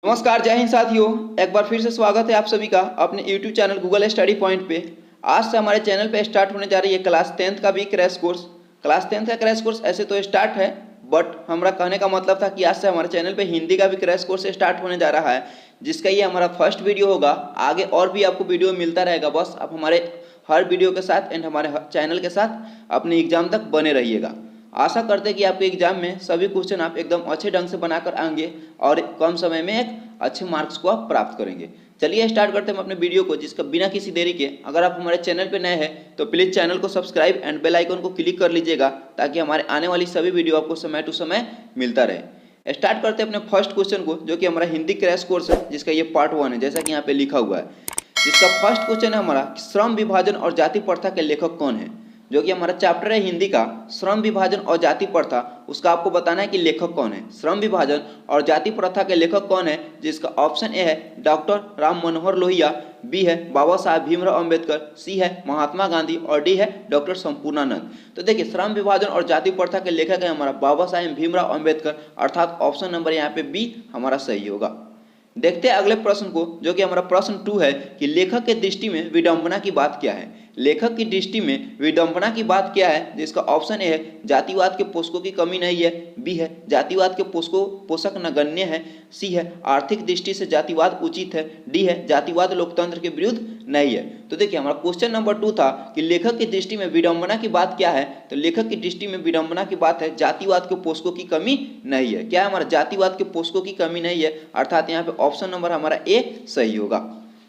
नमस्कार, जय हिंद साथियों। एक बार फिर से स्वागत है आप सभी का अपने YouTube channel Google study point पे। आज से हमारे चैनल पे स्टार्ट होने जा रही है क्लास 10th का भी क्रैश कोर्स। क्लास 10th का क्रैश कोर्स ऐसे तो स्टार्ट है, बट हमारा कहने का मतलब था कि आज से हमारे चैनल पे हिंदी का भी क्रैश कोर्स स्टार्ट होने जा रहा है, जिसका ये हमारा फर्स्ट वीडियो होगा। आगे और भी आपको वीडियो मिलता रहेगा, बस आप हमारे हर वीडियो के साथ एंड हमारे चैनल के साथ अपने एग्जाम तक बने रहिएगा। आशा करते हैं कि आपके एग्जाम में सभी क्वेश्चन आप एकदम अच्छे ढंग से बनाकर आएंगे और कम समय में एक अच्छे मार्क्स को आप प्राप्त करेंगे। चलिए स्टार्ट करते हैं हम अपने वीडियो को, जिसका बिना किसी देरी के अगर आप हमारे चैनल पर नए हैं तो प्लीज़ चैनल को सब्सक्राइब एंड बेल आइकन को क्लिक कर लीजिएगा, ताकि हमारे आने वाली सभी वीडियो आपको समय टू समय मिलता रहे। स्टार्ट करते हैं अपने फर्स्ट क्वेश्चन को, जो कि हमारा हिंदी क्रैश कोर्स है, जिसका ये पार्ट 1 है, जैसा कि यहाँ पे लिखा हुआ है। जिसका फर्स्ट क्वेश्चन है हमारा, श्रम विभाजन और जाति प्रथा के लेखक कौन है। जो कि हमारा चैप्टर है हिंदी का श्रम विभाजन और जाति प्रथा, उसका आपको बताना है कि लेखक कौन है। श्रम विभाजन और जाति प्रथा के लेखक कौन है, जिसका ऑप्शन ए है डॉक्टर राम मनोहर लोहिया, बी है बाबा साहेब भीमराव अंबेडकर, सी है महात्मा गांधी और डी है डॉक्टर संपूर्णानंद। तो देखिए, श्रम विभाजन और जाति प्रथा के लेखक है हमारा बाबा साहेब भीमराव अंबेडकर, अर्थात ऑप्शन नंबर यहाँ पे बी हमारा सही होगा। देखते हैं अगले प्रश्न को, जो कि हमारा प्रश्न 2 है कि लेखक के दृष्टि में विडंबना की बात क्या है। लेखक की दृष्टि में विडंबना की बात क्या है, जिसका ऑप्शन ए है जातिवाद के पोषकों की कमी नहीं है, बी है जातिवाद के पोषक नगण्य है, सी है आर्थिक दृष्टि से जातिवाद उचित है, डी है जातिवाद लोकतंत्र के विरुद्ध नहीं है। तो देखिए, हमारा क्वेश्चन नंबर 2 था कि लेखक की दृष्टि में विडंबना की बात क्या है। तो लेखक की दृष्टि में विडंबना की बात है जातिवाद के पोषकों की कमी नहीं है। क्या है हमारा जातिवाद के पोषकों की कमी नहीं है, अर्थात यहाँ पे ऑप्शन नंबर हमारा ए सही होगा।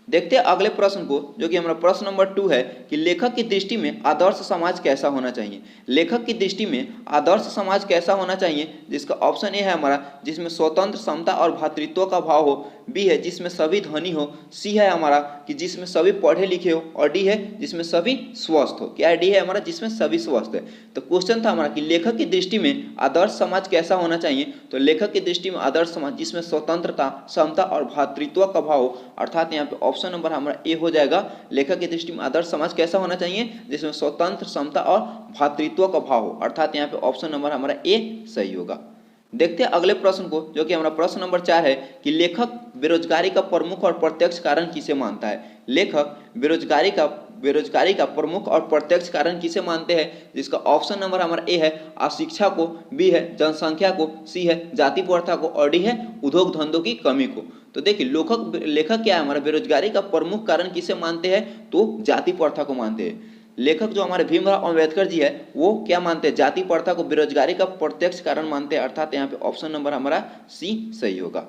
देखते हैं अगले प्रश्न को, जो कि हमारा प्रश्न नंबर 2 है कि लेखक की दृष्टि में आदर्श समाज कैसा होना चाहिए। लेखक की दृष्टि में आदर्श समाज कैसा होना चाहिए, जिसका ऑप्शन ए है हमारा जिसमें स्वतंत्र, समता और भ्रातृत्व का भाव हो, बी है जिसमें सभी धनी हो, सी है हमारा कि जिसमें सभी पढ़े लिखे हो और डी है जिसमें सभी स्वस्थ हो। क्या है डी है हमारा जिसमें सभी स्वस्थ है। तो क्वेश्चन था हमारा कि लेखक की दृष्टि में आदर्श समाज कैसा होना चाहिए। तो लेखक की दृष्टि में आदर्श समाज जिसमें स्वतंत्रता, समता और भ्रातृत्व का भाव हो, अर्थात यहाँ पे ऑप्शन नंबर हमारा ए हो जाएगा। लेखक की दृष्टि में आदर्श समाज कैसा होना चाहिए, जिसमें स्वतंत्र, समता और भ्रातृत्व का भाव हो, अर्थात यहाँ पे ऑप्शन नंबर हमारा ए सही होगा। देखते हैं अगले प्रश्न को, जो कि हमारा प्रश्न नंबर 4 है कि लेखक बेरोजगारी का प्रमुख और प्रत्यक्ष कारण किसे मानता है। लेखक बेरोजगारी का प्रमुख और प्रत्यक्ष कारण किसे मानते हैं, जिसका ऑप्शन नंबर हमारा ए है अशिक्षा को, बी है जनसंख्या को, सी है जाति प्रथा को और डी है उद्योग धंधों की कमी को। तो देखिए, लेखक क्या है हमारा बेरोजगारी का प्रमुख कारण किसे मानते हैं, तो जाति प्रथा को मानते हैं। लेखक जो हमारे भीमराव अंबेडकर जी है, वो क्या मानते हैं, जाति प्रथा को बेरोजगारी का प्रत्यक्ष कारण मानते हैं, अर्थात यहाँ पे ऑप्शन नंबर हमारा सी सही होगा।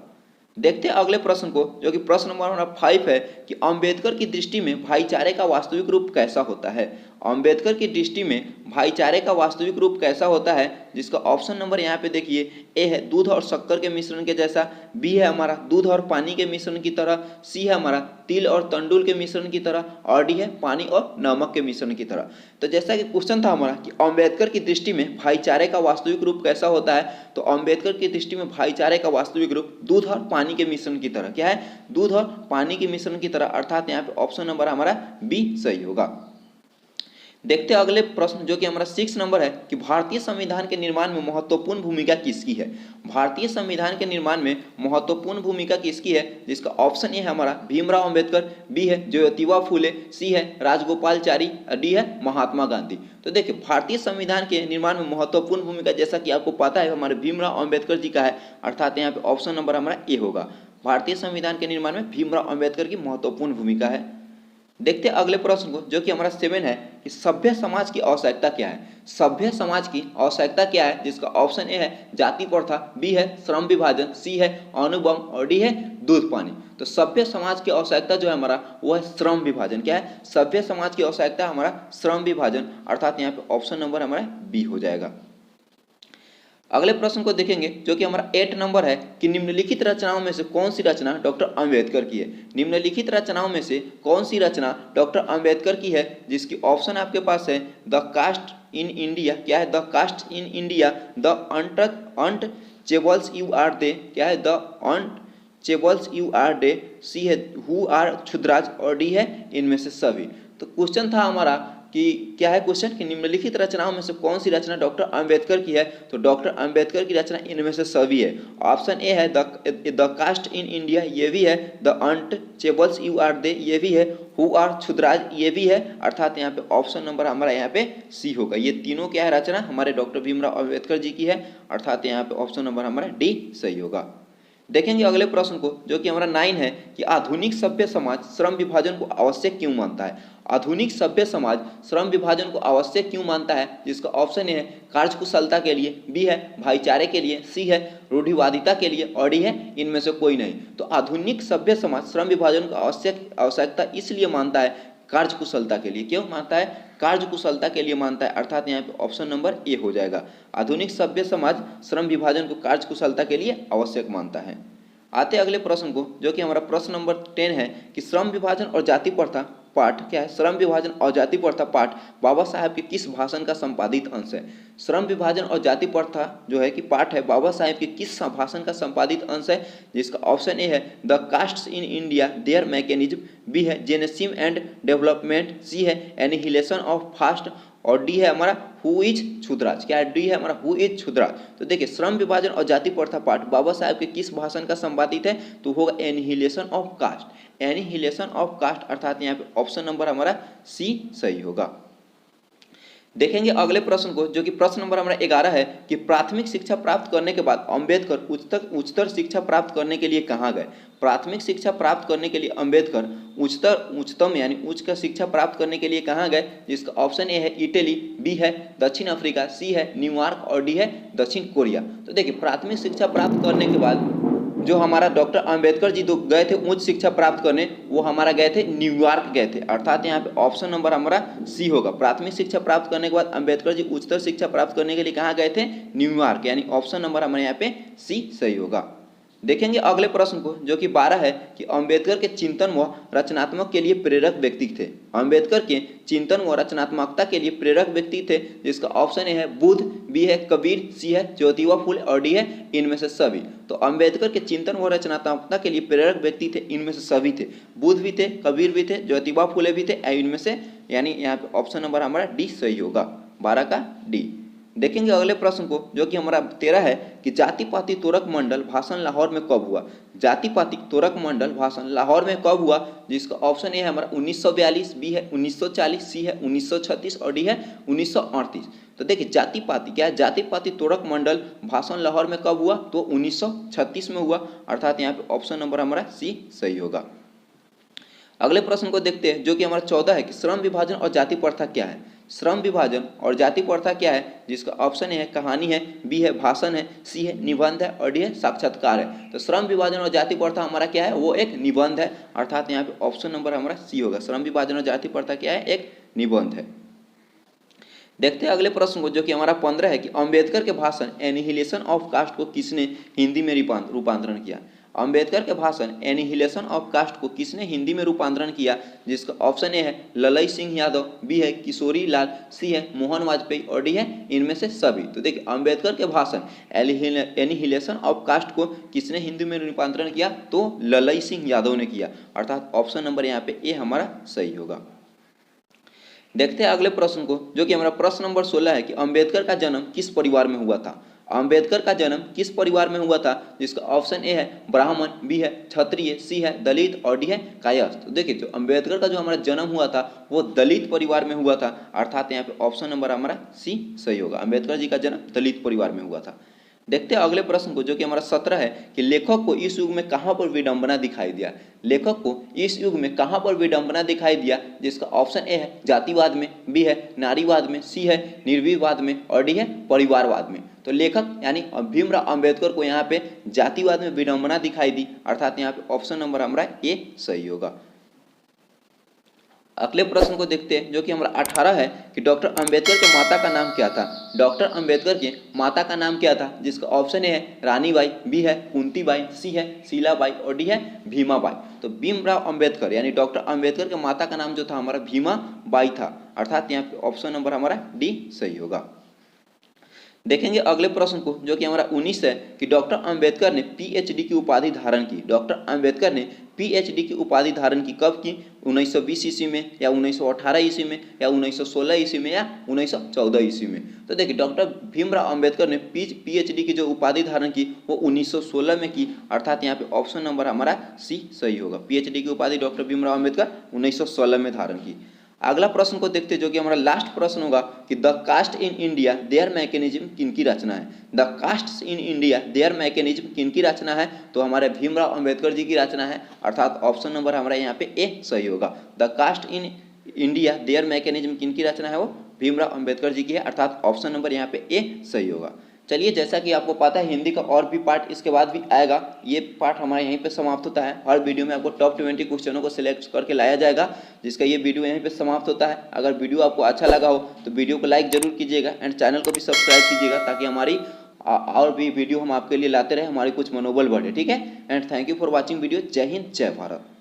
देखते हैं अगले प्रश्न को, जो कि प्रश्न नंबर हमारा 5 है कि अंबेडकर की दृष्टि में भाईचारे का वास्तविक रूप कैसा होता है। अंबेडकर की दृष्टि में भाईचारे का वास्तविक रूप कैसा होता है, जिसका ऑप्शन नंबर यहाँ पे देखिए ए है दूध और शक्कर के मिश्रण के जैसा, बी है हमारा दूध और पानी के मिश्रण की तरह, सी है हमारा तिल और तंडुल के मिश्रण की तरह और डी है पानी और नमक के मिश्रण की तरह। तो जैसा कि क्वेश्चन था हमारा कि अंबेडकर की दृष्टि में भाईचारे का वास्तविक रूप कैसा होता है, तो अंबेडकर की दृष्टि में भाईचारे का वास्तविक रूप दूध और पानी के मिश्रण की तरह, क्या है दूध और पानी के मिश्रण की तरह, अर्थात यहाँ पे ऑप्शन नंबर हमारा बी सही होगा। देखते हैं अगले प्रश्न, जो कि हमारा 6 नंबर है कि भारतीय संविधान के निर्माण में महत्वपूर्ण भूमिका किसकी है। भारतीय संविधान के निर्माण में महत्वपूर्ण भूमिका किसकी है, जिसका ऑप्शन ए है हमारा भीमराव अंबेडकर, बी है ज्योतिबा फूले, सी है राजगोपालचारी, डी है महात्मा गांधी। तो देखिए, भारतीय संविधान के निर्माण में महत्वपूर्ण भूमिका जैसा कि आपको पता है हमारे भीमराव अंबेडकर जी का है, अर्थात यहाँ पे ऑप्शन नंबर हमारा ए होगा। भारतीय संविधान के निर्माण में भीमराव अंबेडकर की महत्वपूर्ण भूमिका है। देखते हैं अगले प्रश्न को, जो कि हमारा 7 है कि सभ्य समाज की आवश्यकता क्या है। सभ्य समाज की आवश्यकता क्या है, जिसका ऑप्शन ए है जाति प्रथा, बी है श्रम विभाजन, सी है अणुबम और डी है दूध पानी। तो सभ्य समाज की आवश्यकता जो है हमारा वो है श्रम विभाजन। क्या है सभ्य समाज की आवश्यकता हमारा श्रम विभाजन, अर्थात यहाँ पे ऑप्शन नंबर हमारा बी हो जाएगा। अगले प्रश्न को देखेंगे, जो कि हमारा 8 नंबर है कि निम्नलिखित रचनाओं में से कौन सी रचना डॉक्टर अंबेडकर की है। निम्नलिखित रचनाओं में से कौन सी रचना डॉक्टर अंबेडकर की है, जिसकी ऑप्शन आपके पास है द कास्ट इन इंडिया, क्या है the caste in India, the untouchables you are they, क्या है the untouchables you are they, see है हु आर क्षुद्राज और डी है इनमें से सभी। तो क्वेश्चन था हमारा कि क्या है क्वेश्चन कि निम्नलिखित रचनाओं में से कौन सी रचना डॉक्टर अंबेडकर की है, तो डॉक्टर अंबेडकर की रचना इनमें से सभी है। ऑप्शन ए है द कास्ट इन इंडिया, ये भी है। The untouchables you are they, ये भी है। हु आर क्षुद्राज, ये भी है। अर्थात यहाँ पे ऑप्शन नंबर हमारा यहाँ पे सी होगा। ये तीनों क्या है रचना हमारे डॉक्टर भीमराव अंबेडकर जी की है, अर्थात यहाँ पे ऑप्शन नंबर हमारा डी सही होगा। देखेंगे अगले प्रश्न को जो कि हमारा 9 है कि आधुनिक सभ्य समाज श्रम विभाजन को आवश्यक क्यों मानता है। आधुनिक सभ्य समाज श्रम विभाजन को आवश्यक क्यों मानता है, जिसका ऑप्शन ए है कार्यकुशलता के लिए, बी है भाईचारे के लिए, सी है रूढ़िवादिता के लिए और डी है इनमें से कोई नहीं। तो आधुनिक सभ्य समाज श्रम विभाजन को आवश्यकता इसलिए मानता है कार्यकुशलता के लिए। क्यों मानता है, कार्यकुशलता के लिए मानता है, अर्थात यहाँ पे ऑप्शन नंबर ए हो जाएगा। आधुनिक सभ्य समाज श्रम विभाजन को कार्यकुशलता के लिए आवश्यक मानता है। आते अगले प्रश्न को जो कि हमारा प्रश्न नंबर 10 है कि श्रम विभाजन और जाति प्रथा पाठ क्या है। श्रम विभाजन और जाति प्रथा पाठ बाबा साहेब के किस भाषण का संपादित अंश है। श्रम विभाजन और जाति प्रथा जो है कि पाठ है बाबा साहेब के किस भाषण का संपादित अंश है, जिसका ऑप्शन ए है the castes in India their mechanism, B है जेनेसिम एंड डेवलपमेंट, सी है एनिहिलेशन ऑफ फास्ट और डी है हमारा हु इज क्षुद्राज। क्या है, डी है हमारा हु इज क्षुद्राज। तो देखिए श्रम विभाजन और जाति प्रथा पाठ बाबा साहेब के किस भाषण का संपादित है, तो होगा annihilation of caste. Annihilation of caste, अर्थात यहाँ पे ऑप्शन नंबर हमारा सी सही होगा। देखेंगे अगले प्रश्न को जो कि प्रश्न नंबर हमारा 11 है कि प्राथमिक शिक्षा प्राप्त करने के बाद अंबेडकर उच्चतर शिक्षा प्राप्त करने के लिए कहाँ गए। प्राथमिक शिक्षा प्राप्त करने के लिए अंबेडकर उच्चतम यानी उच्च का शिक्षा प्राप्त करने के लिए कहाँ गए, जिसका ऑप्शन ए है इटली, बी है दक्षिण अफ्रीका, सी है न्यूयॉर्क और डी है दक्षिण कोरिया। तो देखिए प्राथमिक शिक्षा प्राप्त करने के बाद जो हमारा डॉक्टर अंबेडकर जी तो गए थे उच्च शिक्षा प्राप्त करने, वो हमारा गए थे न्यूयॉर्क गए थे, अर्थात यहाँ पे ऑप्शन नंबर हमारा सी होगा। प्राथमिक शिक्षा प्राप्त करने के बाद अंबेडकर जी उच्चतर शिक्षा प्राप्त करने के लिए कहाँ गए थे, न्यूयॉर्क, यानी ऑप्शन नंबर हमारे यहाँ पे सी सही होगा। देखेंगे अगले प्रश्न को जो कि 12 है कि अंबेडकर के चिंतन व रचनात्मक के लिए प्रेरक व्यक्ति थे। अंबेडकर के चिंतन व रचनात्मकता के लिए प्रेरक व्यक्ति थे, जिसका ऑप्शन ए है बुद्ध, बी है कबीर, सी है ज्योतिबा फुले और डी है इनमें से सभी। तो अंबेडकर के चिंतन व रचनात्मकता के लिए प्रेरक व्यक्ति थे, इनमें से सभी थे। बुद्ध भी थे, कबीर भी थे, ज्योतिबा फुले भी थे, इनमें से यानी यहाँ पे ऑप्शन नंबर हमारा डी सही होगा, 12 का डी। देखेंगे अगले प्रश्न को जो कि हमारा 13 है कि जाति पाति तोरक मंडल भाषण लाहौर में कब हुआ। जाति पाति तोरक मंडल भाषण लाहौर में कब हुआ, जिसका ऑप्शन ए है हमारा 1942, बी है 1940, सी है 1936 और डी है 1938। तो देखिए जाति पाति क्या है, जाति पाति तोरक मंडल भाषण लाहौर में कब हुआ, तो 1936 में हुआ, अर्थात यहाँ पे ऑप्शन नंबर हमारा सी सही होगा। अगले प्रश्न को देखते हैं जो कि हमारा 14 है कि श्रम विभाजन और जाति प्रथा क्या है। श्रम विभाजन और जाति प्रथा क्या है, जिसका ऑप्शन ए है कहानी है, बी है भाषण है, सी है निबंध है और डी है साक्षात्कार है। तो श्रम विभाजन और जाति प्रथा हमारा क्या है, वो एक निबंध है, अर्थात यहाँ पे ऑप्शन नंबर हमारा सी होगा। श्रम विभाजन और जाति प्रथा क्या है, एक निबंध है। देखते हैं अगले प्रश्न को जो कि हमारा 15 है कि अंबेडकर के भाषण एनिहिलेशन ऑफ कास्ट को किसने हिंदी में रूपांतरण किया। अंबेडकर के भाषण एनिहिलेशन ऑफ कास्ट को किसने हिंदी में रूपांतरण किया, जिसका ऑप्शन ए है ललई सिंह यादव, बी है किशोरी लाल, सी है मोहन वाजपेयी और डी है इनमें से सभी। तो देखिए अंबेडकर के भाषण एनिहिलेशन ऑफ कास्ट को किसने हिंदी में रूपांतरण किया, तो ललई सिंह यादव ने किया, अर्थात ऑप्शन नंबर यहाँ पे ए हमारा सही होगा। देखते हैं अगले प्रश्न को जो कि हमारा प्रश्न नंबर 16 है कि अंबेडकर का जन्म किस परिवार में हुआ था। अंबेडकर का जन्म किस परिवार में हुआ था, जिसका ऑप्शन ए है ब्राह्मण, बी है क्षत्रिय, सी है दलित और डी है कायस्थ। तो देखिए जो अंबेडकर का जो हमारा जन्म हुआ था वो दलित परिवार में हुआ था, अर्थात यहाँ पे ऑप्शन नंबर हमारा सी सही होगा। अंबेडकर जी का जन्म दलित परिवार में हुआ था। देखते हैं अगले प्रश्न को जो कि हमारा 17 है कि लेखक को इस युग में कहाँ पर विडंबना दिखाई दिया। लेखक को इस युग में कहाँ पर विडंबना दिखाई दिया, जिसका ऑप्शन ए है जातिवाद में, बी है नारीवाद में, सी है निर्विवाद में और डी है परिवारवाद में। तो लेखक यानी भीमराव अंबेडकर को यहाँ पे जातिवाद में विडंबना दिखाई दी, अर्थात यहाँ पे ऑप्शन नंबर हमारा ए सही होगा। अगले प्रश्न को देखते हैं जो कि हमारा 18 है कि डॉक्टर अंबेडकर के माता का नाम क्या था। डॉक्टर अंबेडकर के माता का नाम क्या था, जिसका ऑप्शन ए है रानीबाई, बी है कुंतीबाई, सी है शीलाबाई और डी है भीमाबाई। तो भीमराव अंबेडकर यानी डॉक्टर अंबेडकर के माता का नाम जो था हमारा भीमाबाई था, अर्थात यहाँ पे ऑप्शन नंबर हमारा डी सही होगा। देखेंगे अगले प्रश्न को जो कि हमारा 19 है कि डॉक्टर अंबेडकर ने पीएचडी की उपाधि धारण की। डॉक्टर अंबेडकर ने पीएचडी की उपाधि धारण की कब की? 1920 ईस्वी में या 1918 ईस्वी में या 1916 ईस्वी में या 1914 ईस्वी में। तो देखिए डॉक्टर भीमराव अंबेडकर ने पीएचडी की जो उपाधि धारण की वो 1916 में की, अर्थात यहाँ पे ऑप्शन नंबर हमारा सी सही होगा। पीएचडी की उपाधि डॉक्टर भीमराव अंबेडकर 1916 में धारण की। अगला प्रश्न को देखते जो कि हमारा लास्ट प्रश्न होगा कि the caste in India their mechanism किनकी रचना है। The caste in India their mechanism किनकी रचना है? तो हमारे भीमराव अंबेडकर जी की रचना है, अर्थात ऑप्शन नंबर हमारा यहाँ पे ए सही होगा। The caste in India their mechanism किनकी रचना है? वो भीमराव अंबेडकर जी की है, अर्थात ऑप्शन नंबर यहाँ पे ए सही होगा। चलिए जैसा कि आपको पता है हिंदी का और भी पार्ट इसके बाद भी आएगा, ये पार्ट हमारे यहीं पे समाप्त होता है। हर वीडियो में आपको टॉप 20 क्वेश्चनों को सिलेक्ट करके लाया जाएगा, जिसका ये वीडियो यहीं पे समाप्त होता है। अगर वीडियो आपको अच्छा लगा हो तो वीडियो को लाइक जरूर कीजिएगा एंड चैनल को भी सब्सक्राइब कीजिएगा, ताकि हमारी और भी वीडियो हम आपके लिए लाते रहे, हमारी कुछ मनोबल बढ़े। ठीक है, and thank you for watching video. जय हिंद, जय भारत।